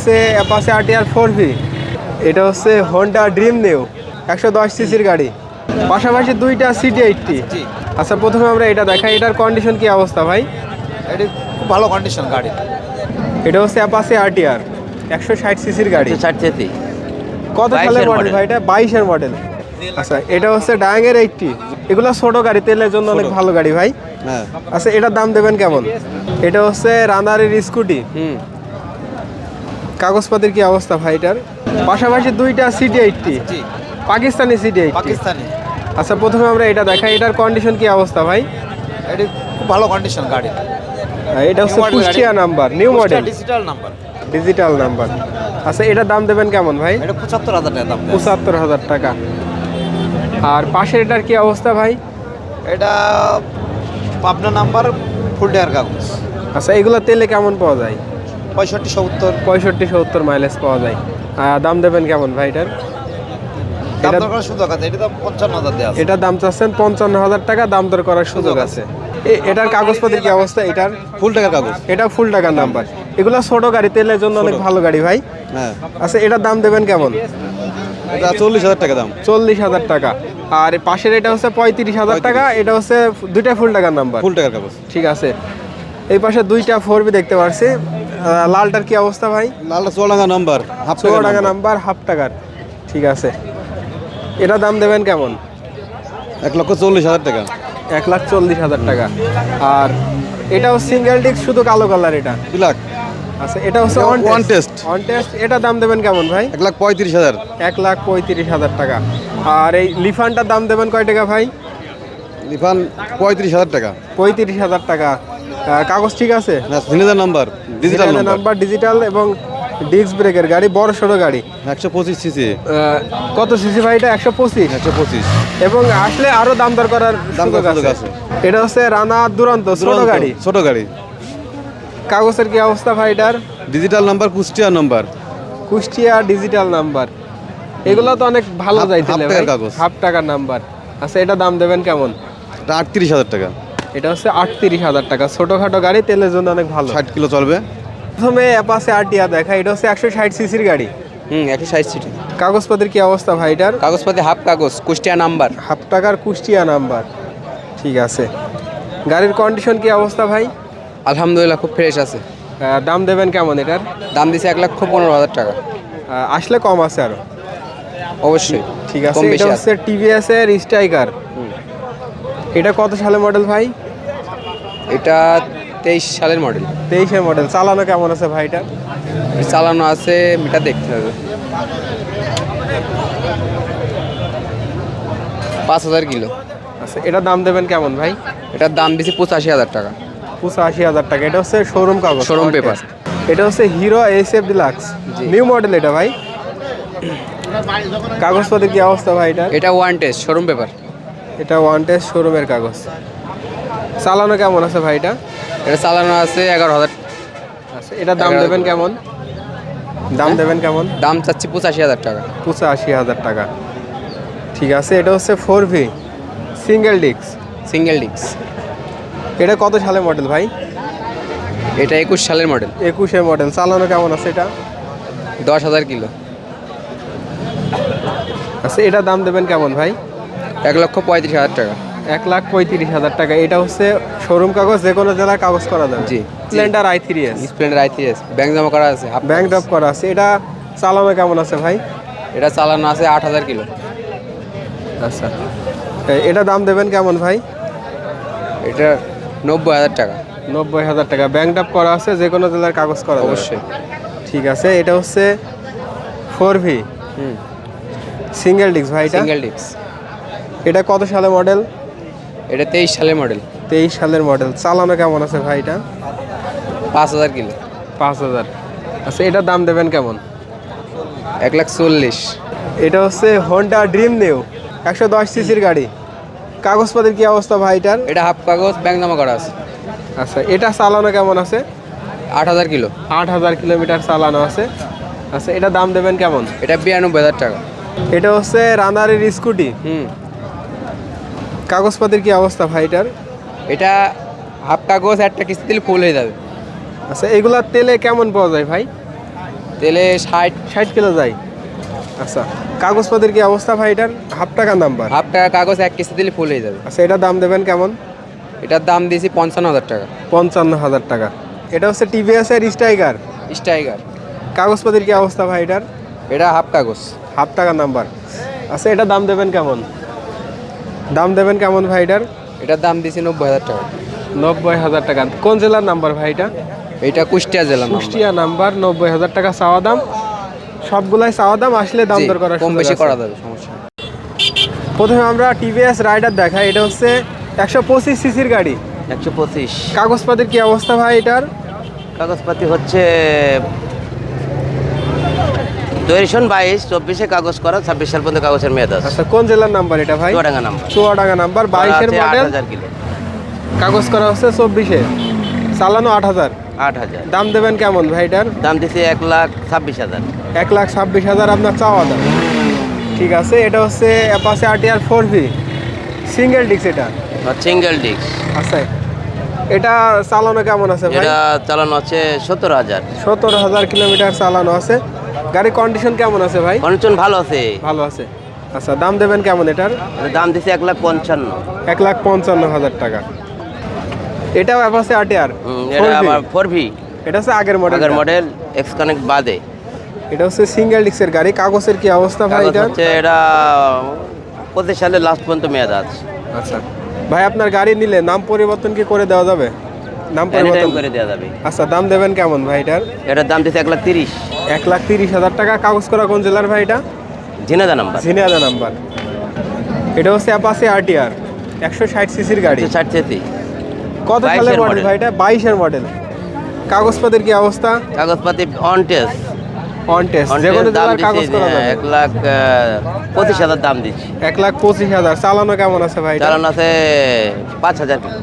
হচ্ছে Apache RTR 4V, এটা হচ্ছে হোন্ডা ড্রিম নিউ 110 সিসির গাড়ি, পাশাপাশি দুইটা সিটি80। আচ্ছা, প্রথমে আমরা এটা দেখাই, এটার কন্ডিশন কি অবস্থা ভাই? এটি খুব ভালো কন্ডিশন গাড়ি। এটা হচ্ছে অ্যাপাচি আরটিআর 160 সিসির গাড়ি। 160 কত সালের মডেল ভাই? এটা 22-এর মডেল। আচ্ছা, এটা হচ্ছে ডায়াঙ্গের 80। এগুলো ছোট গাড়ি, তেলের জন্য অনেক ভালো গাড়ি ভাই। হ্যাঁ। আচ্ছা, এটার দাম দেবেন কেমন? এটা হচ্ছে রানারের স্কুটি। কাগজপাতির কি অবস্থা ভাই এটার? পাশাপাশি দুইটা সিটি80, পাকিস্তানি সিটি80। পাকিস্তানি। আচ্ছা, প্রথমে আমরা এটা দেখাই, এটার কন্ডিশন কি অবস্থা ভাই? এটি খুব ভালো কন্ডিশন গাড়ি। এটা হচ্ছে Kushtia number, new model, digital number. Digital number. আচ্ছা, এটার দাম দেবেন কেমন ভাই? এটা 75,000 টাকা দাম। 75,000 টাকা। আর পাশের এটার কি অবস্থা ভাই? এটা পাবনা নাম্বার, ফুল টায়ার কাগজ। আচ্ছা, এগুলো তেলে কেমন পাওয়া যায়? 65-70। 65-70 মাইলেজ পাওয়া যায়। দাম দেবেন কেমন ভাই এটার? দাম দর করার সুযোগ আছে, এটা দাম 55,000 দেয়া আছে। এটার দাম চাচ্ছেন 55,000 টাকা, দাম দর করার সুযোগ আছে। এটার কাগজপত্রের কি অবস্থা? এটার ফুল টাকার কাগজ। এটা ফুল টাকার নাম্বার। এগুলো ছোট গাড়ি, তেলের জন্য অনেক ভালো গাড়ি ভাই। হ্যাঁ। আচ্ছা, এটার দাম দেবেন কেমন? এটা 40,000 টাকা দাম। 40,000 টাকা। আর পাশের এটা হচ্ছে 35,000 টাকা। এটা হচ্ছে দুইটা ফুল টাকার নাম্বার। ফুল টাকার কাগজ। ঠিক আছে। এই পাশে দুইটা 4V দেখতে পাচ্ছি। লালটার কি অবস্থা ভাই? লালটা 16 নাম্বার, হাফ 16 টাকা নাম্বার, হাফ টাকার। ঠিক আছে। এটা দাম দেবেন কেমন? 1,40,000 টাকা। 1,40,000 টাকা। আর এটাও সিঙ্গেল ডিস্ক, শুধু কালো কালার এটা। ব্ল্যাক। আচ্ছা, এটা হচ্ছে ওয়ান টেস্ট। On test. এটা দাম দেবেন কেমন ভাই? 1,35,000। 1,35,000 টাকা। আর এই লিফানটার দাম দেবেন কয় টাকা ভাই? লিফান 35,000 টাকা। 35,000 টাকা। কাগজ ঠিক আছে? Signature number, digital number, digital এবং ডিস্ক ব্রেকের গাড়ি, বড় সড়ো গাড়ি। 125 সিসি। কত সিসি ভাই এটা? 125। 125। এবং আসলে আরো দাম দর করার সুযোগ আছে। এটা হচ্ছে রানা দুরন্ত, ছোট গাড়ি। ছোট গাড়ি। কাগজের কি অবস্থা ভাই এটার? Digital number, Kushtia number. Kushtia digital number. এগুলো তো অনেক ভালো যাইতে হাফ টাকার কাগজ। হাফ টাকার নাম্বার। আচ্ছা, এটা দাম দেবেন কেমন? এটা 38,000 টাকা। এটা হচ্ছে 38,000 টাকা। ছোটখাটো গাড়ি, তেলের জন্য অনেক ভালো। 60 কিলো চলবে। প্রথমে অ্যাপাচি আরটিআর দেখা, এটা হচ্ছে 160 সিসির গাড়ি। 160 সিটি। কাগজপত্রের কি অবস্থা ভাই এটার? কাগজপাতি হাফ কাগজ, কুষ্টিয়া নাম্বার। হাফ টাকার, কুষ্টিয়া নাম্বার। ঠিক আছে। গাড়ির কন্ডিশন কি অবস্থা ভাই? আলহামদুলিল্লাহ খুব ফ্রেশ আছে। দাম দেবেন কেমন এটার? দাম দিছে 1,15,000 টাকা। আসলে কম আছে আরো। অবশ্যই ঠিক আছে। কম এটা বেশি হচ্ছে টিভিএস এর স্ট্রাইকার। এটা কত সালের মডেল ভাই? এটা 23 সালের মডেল। 23-এর মডেল। চালানো কেমন আছে ভাই এটা? চালানো আছে, মিটার দেখতে হবে। 5,000 কিলো। আচ্ছা, এটার দাম দেবেন কেমন ভাই? এটার দাম দিছে 85,000 টাকা। 85,000 টাকা। এটা হচ্ছে শোরুম কাগজ, শোরুম পেপার। এটা হচ্ছে hero SF deluxe, new model এটা ভাই। কাগজপত্রের কি অবস্থা ভাই এটা? এটা ওয়ান টেস্ট, শোরুম পেপার। এটা ওয়ান টেস্ট, শোরুমের কাগজ। চালানো কেমন আছে ভাই এটা? এটা চালানো আছে 11,000। আচ্ছা, এটার দাম দেবেন কেমন? দাম দেবেন কেমন? দাম চাচ্ছি 85,000 টাকা। 85,000 টাকা। ঠিক আছে। এটা হচ্ছে 4V single disk. Single disc. এটা কত সালের মডেল ভাই? এটা 21 সালের মডেল। 21-এর মডেল। চালানো কেমন আছে এটা? 10,000 কিলো। আচ্ছা, এটার দাম দেবেন কেমন ভাই? 1,35,000 টাকা। 1,35,000 টাকা। এটা হচ্ছে শোরুম কাগজ, যে কোনো জেলায় কাগজ করা যাবে। জি। Splendor i3s, Splendor i3s bank জমা করা আছে। ব্যাংক ড্রপ করা আছে। এটা চালানো কেমন আছে ভাই? এটা চালানো আছে 8,000 কিলো। আচ্ছা, এটা দাম দেবেন কেমন ভাই? এটা 90,000 টাকা। 90,000 টাকা। ব্যাংক ড্রপ করা আছে, যে কোনো জেলার কাগজ করা যাবে। অবশ্যই। ঠিক আছে। এটা হচ্ছে 4V সিঙ্গেল ডিস্ক ভাই। এটা সিঙ্গেল ডিস্ক। এটা কত সালের মডেল? এটা 23 সালের মডেল। 23 সালের মডেল। চালানো কেমন আছে ভাই এটা? 5,000 কিলো। 5,000। আচ্ছা, এটার দাম দেবেন কেমন? 1,40,000। এটা হচ্ছে হোন্ডা ড্রিম নিউ 110 সিসির গাড়ি। কাগজপত্রের কি অবস্থা ভাই এটার? এটা হাফ কাগজ, ব্যাংক জমা করা আছে। আচ্ছা, এটা চালানো কেমন আছে? 8,000 কিলো। 8,000 কিলোমিটার চালানো আছে। আচ্ছা, এটা দাম দেবেন কেমন? এটা 92,000 টাকা। এটা হচ্ছে রানারের স্কুটি। কাগজপত্রের কি অবস্থা ভাই এটার? এটা হাফ কাগজ, একটা কিস্তি দিলে ফুল হয়ে যাবে। আচ্ছা, এগুলা তেলে কেমন পাওয়া যায় ভাই? তেলে 60 60 কিলো যায়। আচ্ছা, কাগজপত্রের কি অবস্থা ভাই এটার? হাফ টাকা নাম্বার। হাফ টাকা কাগজ 1 কিস্তি দিলে ফুল হয়ে যাবে। আচ্ছা, এটার দাম দেবেন কেমন? এটার দাম দিয়েছি 55,000 টাকা। 55,000 টাকা। এটা হচ্ছে টিভিএস এর স্ট্রাইকার। স্ট্রাইকার। কাগজপত্রের কি অবস্থা ভাই এটার? এটা হাফ কাগজ। হাফ টাকা নাম্বার। আচ্ছা, এটা দাম দেবেন কেমন? দাম দেবেন কেমন ভাই এটার? এটার দাম দিয়েছি 90,000 টাকা। 90,000 টাকা। কোন জেলার নাম্বার ভাই এটা? এটা কুষ্টিয়া জেলা। কুষ্টিয়া নাম্বার। 90,000 টাকা চাওয়া দাম। সবগুলাই চাওয়া দাম, আসলে দাম দর করার কম সুযোগ বেশি আছে। করা যাবে, সমস্যা নেই। প্রথমে আমরা টিভিএস রাইডার দেখাই। এটা হচ্ছে 125 সিসির গাড়ি। 125। কাগজপত্রের কি অবস্থা ভাই এটার? কাগজপাতি হচ্ছে 2022, 24-এ কাগজ করা, 26 সাল পর্যন্ত কাগজের মেয়াদ আছে। আচ্ছা, কোন জেলার নাম্বার এটা ভাই? চুয়াডাঙ্গা নাম্বার। চুয়াডাঙ্গা নাম্বার। 22-এর মডেল। 8,000 কিলো। কাগজ করা হচ্ছে 24-এ। চালানো 8,000। 8,000। দাম দেবেন কেমন ভাই এটার? দাম দিছে 1,26,000। 1,26,000 আপনার চাওয়া দাম। ঠিক আছে, এটা হচ্ছে Apache RTR 4V single disc এটা। Single disc. আচ্ছা, এটা চালানো কেমন আছে ভাই? এটা চালানো হচ্ছে 17,000। 17,000 কিলোমিটার চালানো আছে। গাড়ির কন্ডিশন কেমন আছে ভাই? কন্ডিশন ভালো আছে। ভালো আছে। আচ্ছা, দাম দেবেন কেমন এটার? এটার দাম দিছে 1,55,000। 1,55,000 টাকা। এটাও অ্যাপাচি আরটিআর। এটা আবার 4V। এটা হচ্ছে আগের মডেল। আগের মডেল, এক্স কানেক্ট বাদে। এটা হচ্ছে সিঙ্গেল ডিস্কের গাড়ি। কাগজের কি অবস্থা ভাই কাগজ এটা? হচ্ছে এটা 25 সালের লাস্ট পর্যন্ত মেয়াদ আছে। আচ্ছা ভাই, আপনার গাড়ি নিলে নাম পরিবর্তন কি করে দেওয়া যাবে? নাম এনি পরিবর্তন টাইম করে দেওয়া যাবে। আচ্ছা, দাম দেবেন কেমন ভাই এটার? এটার দাম দিছে 1,30,000। 1,30,000 টাকা। কাগজ করা কোন জেলার ভাই এটা? ঝিনাইদহ নাম্বার। ঝিনাইদহ নাম্বার। এটা হচ্ছে অ্যাপাচি আরটিআর 160 সিসির গাড়ি। 160 কত 22 সালের এর মডেল model। ভাই এটা? 22-এর মডেল। কাগজপত্রের কি অবস্থা? কাগজপাতি অন টেস্ট। On test. যে কোনো দাম জেলার কাগজ করা যাবে। 1,25,000 দাম দিচ্ছি। 1,25,000। চালানো কেমন আছে ভাই এটা? চালানো আছে 5,000 কিলো।